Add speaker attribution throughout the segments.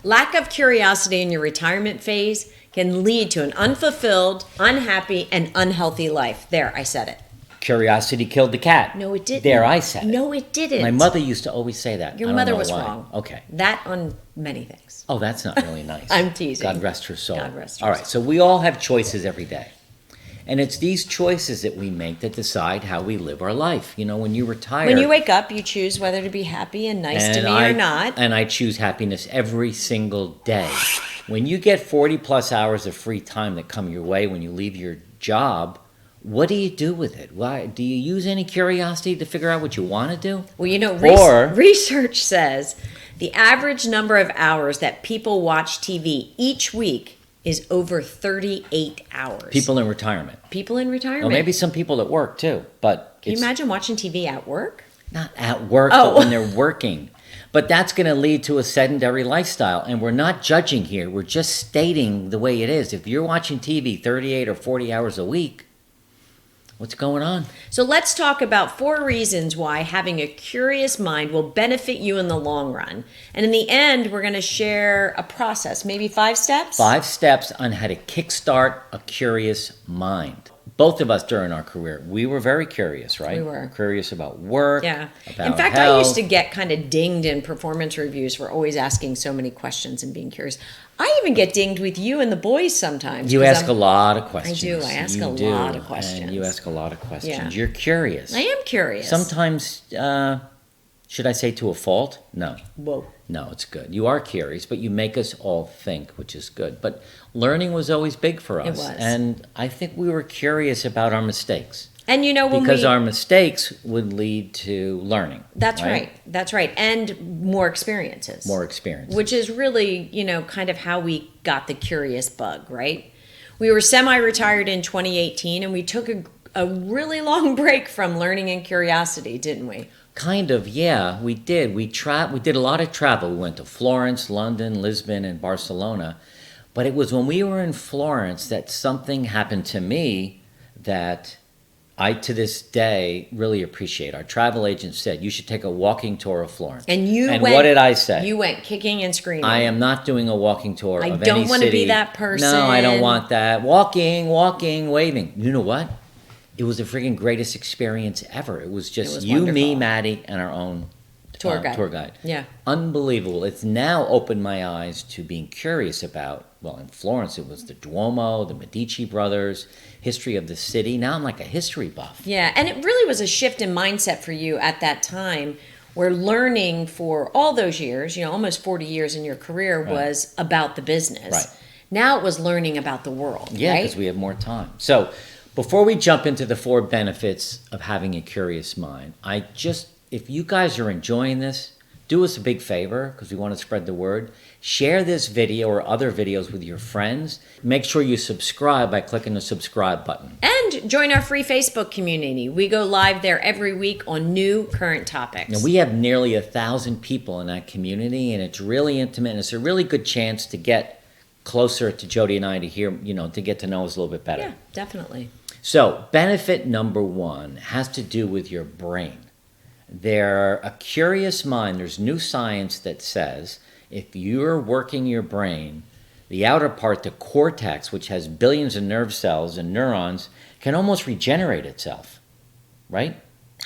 Speaker 1: Lack of curiosity in your retirement phase can lead to an unfulfilled, unhappy, and unhealthy life. There, I said it.
Speaker 2: Curiosity killed the cat.
Speaker 1: No, it didn't.
Speaker 2: There, I said it.
Speaker 1: No, it didn't.
Speaker 2: My mother used to always say that.
Speaker 1: Your
Speaker 2: I don't
Speaker 1: mother
Speaker 2: know
Speaker 1: was
Speaker 2: why.
Speaker 1: wrong.
Speaker 2: Okay.
Speaker 1: That on many things.
Speaker 2: Oh, that's not really nice.
Speaker 1: I'm teasing.
Speaker 2: God rest her soul.
Speaker 1: God rest her
Speaker 2: All right, so we all have choices every day. And it's these choices that we make that decide how we live our life. You know, when you retire...
Speaker 1: When you wake up, you choose whether to be happy and nice to me or not.
Speaker 2: And I choose happiness every single day. When you get 40-plus hours of free time that come your way when you leave your job, what do you do with it? Why, do you use any curiosity to figure out what you want to do?
Speaker 1: Well, you know,
Speaker 2: Or
Speaker 1: research says the average number of hours that people watch TV each week is over 38 hours.
Speaker 2: people in retirement.
Speaker 1: People in retirement.
Speaker 2: Well, maybe some people at work too, but
Speaker 1: Can you
Speaker 2: it's
Speaker 1: imagine watching TV at work?
Speaker 2: not at work,
Speaker 1: Oh.
Speaker 2: but when they're working. But that's going to lead to a sedentary lifestyle. And we're not judging here. We're just stating the way it is. If you're watching TV 38 or 40 hours a week, what's going on?
Speaker 1: So let's talk about 4 reasons why having a curious mind will benefit you in the long run. And in the end, we're going to share a process, maybe 5 steps?
Speaker 2: 5 steps on how to kickstart a curious mind. Both of us during our career, we were very curious, right?
Speaker 1: We were.
Speaker 2: Curious about work,
Speaker 1: Yeah.
Speaker 2: about
Speaker 1: In fact,
Speaker 2: health.
Speaker 1: I used to get kind of dinged in performance reviews for always asking so many questions and being curious. I even get dinged with you and the boys sometimes.
Speaker 2: You
Speaker 1: 'cause
Speaker 2: ask a lot of questions.
Speaker 1: I do. I ask
Speaker 2: You
Speaker 1: a
Speaker 2: do,
Speaker 1: lot of questions.
Speaker 2: And you ask a lot of questions.
Speaker 1: Yeah.
Speaker 2: You're curious.
Speaker 1: I am curious.
Speaker 2: Sometimes, should I say to a fault? No.
Speaker 1: Whoa.
Speaker 2: No, it's good. You are curious, but you make us all think, which is good. But learning was always big for us.
Speaker 1: It was.
Speaker 2: And I think we were curious about our mistakes.
Speaker 1: And you know, when
Speaker 2: Because our mistakes would lead to learning.
Speaker 1: That's right. That's right. And more experiences.
Speaker 2: More experience.
Speaker 1: Which is really, you know, kind of how we got the curious bug, right? We were semi-retired in 2018 and we took a really long break from learning and curiosity, didn't we?
Speaker 2: Kind of, yeah, we did. We did a lot of travel. We went to Florence, London, Lisbon, and Barcelona. But it was when we were in Florence that something happened to me that I, to this day, really appreciate. Our travel agent said, you should take a walking tour of Florence.
Speaker 1: And
Speaker 2: what did I say?
Speaker 1: You went kicking and screaming.
Speaker 2: I am not doing a walking tour of any city.
Speaker 1: I don't want to be that person.
Speaker 2: No, I don't want that. Walking, waving. You know what? It was the freaking greatest experience ever. It was just you,
Speaker 1: wonderful.
Speaker 2: me, Maddie, and our own
Speaker 1: Tour guide. Yeah.
Speaker 2: Unbelievable. It's now opened my eyes to being curious about, well, in Florence, it was the Duomo, the Medici brothers, history of the city. Now I'm like a history buff.
Speaker 1: Yeah, and it really was a shift in mindset for you at that time where learning for all those years, you know, almost 40 years in your career was about the business.
Speaker 2: Right.
Speaker 1: Now it was learning about the world,
Speaker 2: Yeah,
Speaker 1: right?
Speaker 2: because we have more time. So before we jump into the 4 benefits of having a curious mind, if you guys are enjoying this, do us a big favor because we want to spread the word. Share this video or other videos with your friends. Make sure you subscribe by clicking the subscribe button.
Speaker 1: And join our free Facebook community. We go live there every week on new current topics.
Speaker 2: Now, we have nearly 1,000 people in that community, and it's really intimate, and it's a really good chance to get closer to Jody and I to hear, to get to know us a little bit better.
Speaker 1: Yeah, definitely.
Speaker 2: So, benefit number 1 has to do with your brain. A curious mind, there's new science that says if you're working your brain, the outer part, the cortex, which has billions of nerve cells and neurons, can almost regenerate itself, right?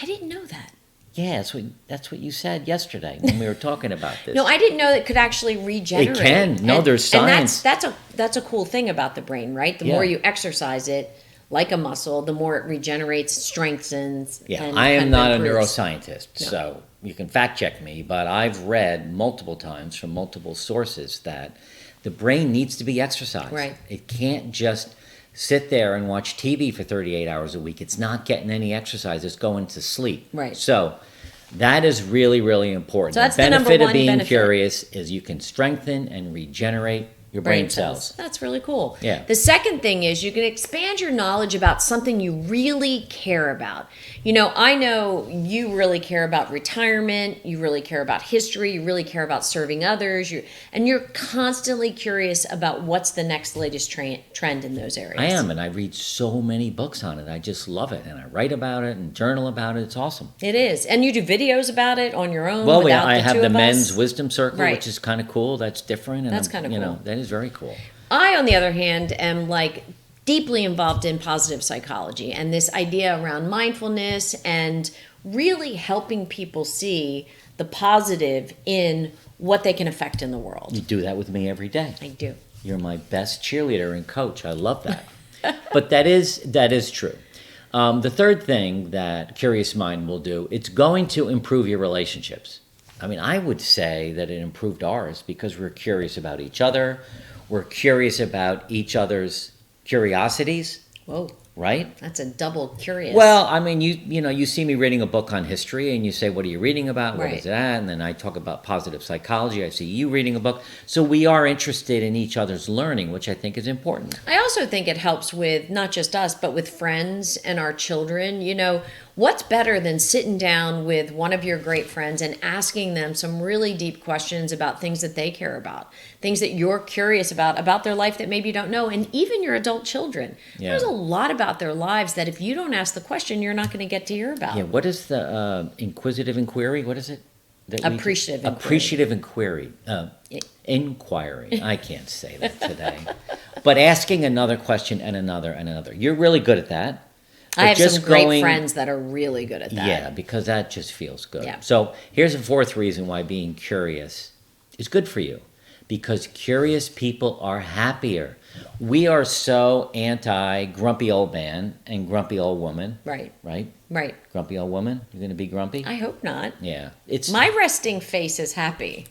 Speaker 1: I didn't know that.
Speaker 2: Yeah, that's what you said yesterday when we were talking about this.
Speaker 1: No, I didn't know that it could actually regenerate.
Speaker 2: It can. No, there's science.
Speaker 1: And that's a cool thing about the brain, right? The more you exercise it, like a muscle, the more it regenerates, strengthens.
Speaker 2: Yeah,
Speaker 1: and
Speaker 2: I am
Speaker 1: kind of
Speaker 2: not a
Speaker 1: improves.
Speaker 2: neuroscientist, so you can fact check me, but I've read multiple times from multiple sources that the brain needs to be exercised.
Speaker 1: Right.
Speaker 2: It can't just sit there and watch TV for 38 hours a week. It's not getting any exercise. It's going to sleep.
Speaker 1: Right.
Speaker 2: So that is really, really important.
Speaker 1: So that's
Speaker 2: the
Speaker 1: the number
Speaker 2: benefit of
Speaker 1: one
Speaker 2: being
Speaker 1: benefit.
Speaker 2: curious is you can strengthen and regenerate your brain cells.
Speaker 1: That's really cool.
Speaker 2: Yeah.
Speaker 1: The second thing is you can expand your knowledge about something you really care about. You know, I know you really care about retirement, you really care about history, you really care about serving others, and you're constantly curious about what's the next latest trend in those areas.
Speaker 2: I am, and I read so many books on it. I just love it, and I write about it and journal about it. It's awesome.
Speaker 1: It is. And you do videos about it on your own.
Speaker 2: Well,
Speaker 1: without
Speaker 2: I have the men's
Speaker 1: us.
Speaker 2: wisdom circle,
Speaker 1: Right.
Speaker 2: which is kind of cool. That's different. And
Speaker 1: That's kind of cool.
Speaker 2: That is very cool.
Speaker 1: I, on the other hand, am like deeply involved in positive psychology and this idea around mindfulness and really helping people see the positive in what they can affect in the world.
Speaker 2: You do that with me every day.
Speaker 1: I do.
Speaker 2: You're my best cheerleader and coach. I love that. But that is true. The third thing that Curious Mind will do, it's going to improve your relationships. I mean, I would say that it improved ours because we're curious about each other. We're curious about each other's curiosities,
Speaker 1: Whoa,
Speaker 2: right?
Speaker 1: that's a double curious.
Speaker 2: Well, I mean, you see me reading a book on history, and you say, "What are you reading about? What
Speaker 1: Right.
Speaker 2: is that?" And then I talk about positive psychology. I see you reading a book, so we are interested in each other's learning, which I think is important.
Speaker 1: I also think it helps with not just us, but with friends and our children. You know, what's better than sitting down with one of your great friends and asking them some really deep questions about things that they care about, things that you're curious about their life that maybe you don't know, and even your adult children.
Speaker 2: Yeah.
Speaker 1: There's a lot about their lives that if you don't ask the question, you're not going to get to hear about.
Speaker 2: Yeah, what is the inquisitive inquiry? What is it?
Speaker 1: Appreciative inquiry.
Speaker 2: Appreciative inquiry. Inquiry. I can't say that today. But asking another question and another and another. You're really good at that.
Speaker 1: I
Speaker 2: But
Speaker 1: have
Speaker 2: just
Speaker 1: some great
Speaker 2: going-
Speaker 1: friends that are really good at that.
Speaker 2: Yeah, because that just feels good.
Speaker 1: Yeah.
Speaker 2: So here's a fourth reason why being curious is good for you. Because curious people are happier. We are so anti grumpy old man and grumpy old woman.
Speaker 1: Right,
Speaker 2: Right?
Speaker 1: right.
Speaker 2: Grumpy old woman? You're going to be grumpy?
Speaker 1: I hope not.
Speaker 2: Yeah. It's
Speaker 1: My resting face is happy.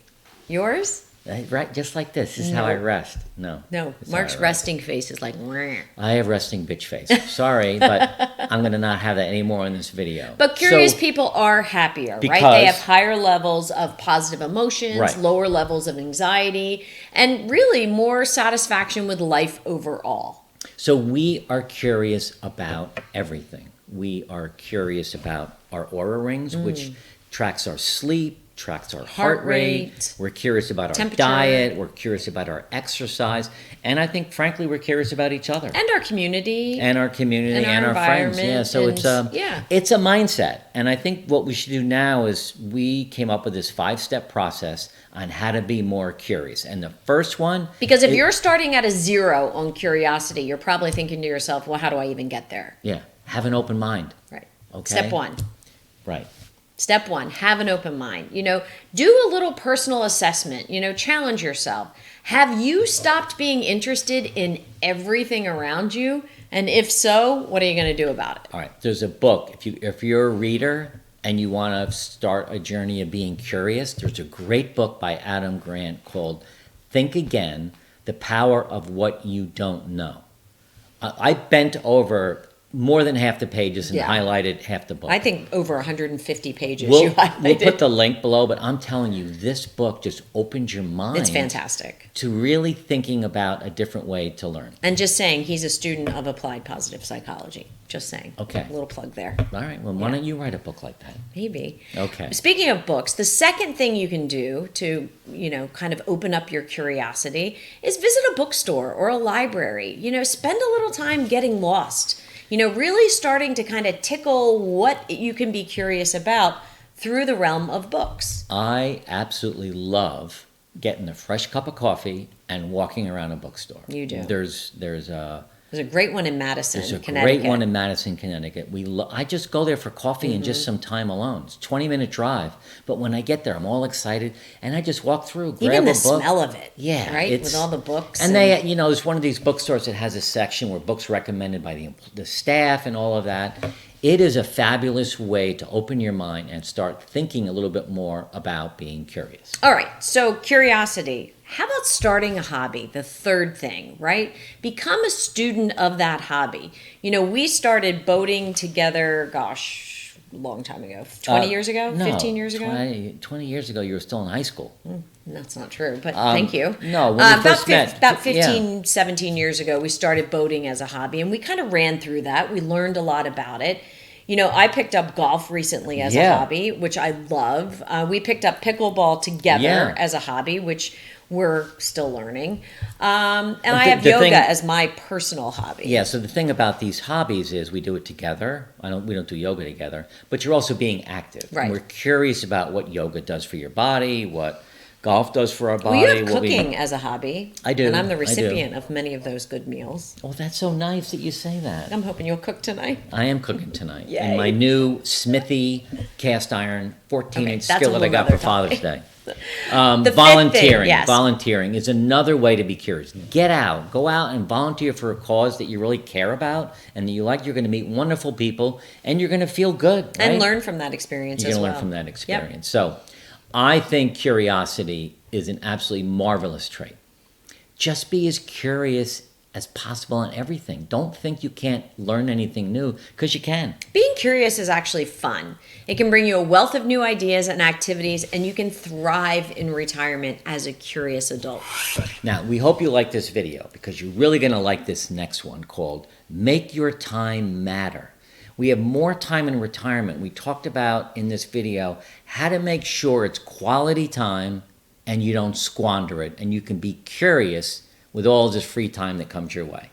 Speaker 1: Yours?
Speaker 2: right, just like this. This is how I
Speaker 1: No.
Speaker 2: rest. No.
Speaker 1: No,
Speaker 2: It's how I
Speaker 1: Mark's
Speaker 2: rest.
Speaker 1: resting face is like, "Wah."
Speaker 2: I have resting bitch face. Sorry, but I'm going to not have that anymore in this video.
Speaker 1: But curious
Speaker 2: So-
Speaker 1: people are happier, right?
Speaker 2: Because-
Speaker 1: They have higher levels of positive emotions,
Speaker 2: Right.
Speaker 1: lower levels of anxiety, and really more satisfaction with life overall.
Speaker 2: So we are curious about everything. We are curious about our Oura Rings, which tracks our sleep, tracks our heart rate.
Speaker 1: rate,
Speaker 2: We're curious about our
Speaker 1: temperature.
Speaker 2: diet. We're curious about our exercise. And I think, frankly, we're curious about each other.
Speaker 1: And our community.
Speaker 2: And our community
Speaker 1: And
Speaker 2: and
Speaker 1: our
Speaker 2: our friends. Yeah,
Speaker 1: environment
Speaker 2: so it's
Speaker 1: and- yeah.
Speaker 2: it's a mindset. And I think what we should do now is we came up with this 5-step process on how to be more curious. And the first one,
Speaker 1: Because if
Speaker 2: it-
Speaker 1: you're starting at a 0 on curiosity, you're probably thinking to yourself, well, how do I even get there?
Speaker 2: yeah, have an open mind.
Speaker 1: Right.
Speaker 2: Okay.
Speaker 1: Step 1.
Speaker 2: Right.
Speaker 1: Step 1, have an open mind. You know, do a little personal assessment. You know, challenge yourself. Have you stopped being interested in everything around you? And if so, what are you going to do about it?
Speaker 2: All right. There's a book. If you're a reader and you want to start a journey of being curious, there's a great book by Adam Grant called Think Again: The Power of What You Don't Know. I bent over more than half the pages and
Speaker 1: Yeah.
Speaker 2: highlighted half the book.
Speaker 1: I think over 150 pages
Speaker 2: We'll,
Speaker 1: you highlighted.
Speaker 2: we'll put the link below, but I'm telling you, this book just opened your mind.
Speaker 1: It's fantastic.
Speaker 2: To really thinking about a different way to learn.
Speaker 1: And just saying, he's a student of applied positive psychology. Just saying.
Speaker 2: Okay.
Speaker 1: A little plug there.
Speaker 2: All right, well, why don't you write a book like that?
Speaker 1: Maybe.
Speaker 2: Okay.
Speaker 1: Speaking of books, the second thing you can do to, you know, kind of open up your curiosity is visit a bookstore or a library. You know, spend a little time getting lost. You know, really starting to kind of tickle what you can be curious about through the realm of books.
Speaker 2: I absolutely love getting a fresh cup of coffee and walking around a bookstore.
Speaker 1: You do.
Speaker 2: There's
Speaker 1: There's a great one in Madison,
Speaker 2: a
Speaker 1: Connecticut.
Speaker 2: great one in Madison, Connecticut. I just go there for coffee and just some time alone. It's a 20-minute drive, but when I get there, I'm all excited and I just walk through, grab
Speaker 1: Even
Speaker 2: a
Speaker 1: the
Speaker 2: book.
Speaker 1: smell of it.
Speaker 2: Yeah,
Speaker 1: Right?
Speaker 2: it's-
Speaker 1: With all the books.
Speaker 2: And they, you know, there's one of these bookstores that has a section where books recommended by the staff and all of that. It is a fabulous way to open your mind and start thinking a little bit more about being curious.
Speaker 1: All right, so curiosity. How about starting a hobby? The third thing, right? Become a student of that hobby. You know, we started boating together, gosh, a long time ago. 20 years ago?
Speaker 2: No,
Speaker 1: 15 years ago?
Speaker 2: 20 years ago, you were still in high school.
Speaker 1: That's not true, but thank you.
Speaker 2: No, when we first met.
Speaker 1: About
Speaker 2: Yeah.
Speaker 1: 15, 17 years ago, we started boating as a hobby, and we kind of ran through that. We learned a lot about it. You know, I picked up golf recently as a
Speaker 2: Yeah.
Speaker 1: hobby, which I love. We picked up pickleball together
Speaker 2: Yeah.
Speaker 1: as a hobby, which we're still learning. And I
Speaker 2: the-
Speaker 1: have
Speaker 2: the
Speaker 1: yoga
Speaker 2: thing-
Speaker 1: as my personal hobby.
Speaker 2: Yeah, so the thing about these hobbies is we do it together. We don't do yoga together, but you're also being active.
Speaker 1: Right.
Speaker 2: And we're curious about what yoga does for your body, what golf does for our
Speaker 1: Well,
Speaker 2: body.
Speaker 1: you have
Speaker 2: what
Speaker 1: cooking as a hobby.
Speaker 2: I do,
Speaker 1: And I'm
Speaker 2: I
Speaker 1: the
Speaker 2: do.
Speaker 1: recipient of many of those good meals.
Speaker 2: Oh, that's so nice that you say that.
Speaker 1: I'm hoping you'll cook tonight.
Speaker 2: I am cooking tonight
Speaker 1: Yay.
Speaker 2: in my new Smithy cast iron 14-inch
Speaker 1: Okay, that's a
Speaker 2: skillet I
Speaker 1: whole
Speaker 2: got for
Speaker 1: nother
Speaker 2: Father's
Speaker 1: topic.
Speaker 2: Day.
Speaker 1: The fifth
Speaker 2: Volunteering.
Speaker 1: thing, yes.
Speaker 2: Volunteering is another way to be curious. Get out. Go out and volunteer for a cause that you really care about and that you like. You're going to meet wonderful people and you're going to feel good. Right?
Speaker 1: And learn from that experience
Speaker 2: You're
Speaker 1: as
Speaker 2: going to
Speaker 1: well.
Speaker 2: learn from that experience. So I think curiosity is an absolutely marvelous trait. Just be as curious as possible on everything. Don't think you can't learn anything new, because you can.
Speaker 1: Being curious is actually fun. It can bring you a wealth of new ideas and activities, and you can thrive in retirement as a curious adult.
Speaker 2: Now, we hope you like this video, because you're really going to like this next one called Make Your Time Matter. We have more time in retirement. We talked about in this video how to make sure it's quality time and you don't squander it, and you can be curious with all this free time that comes your way.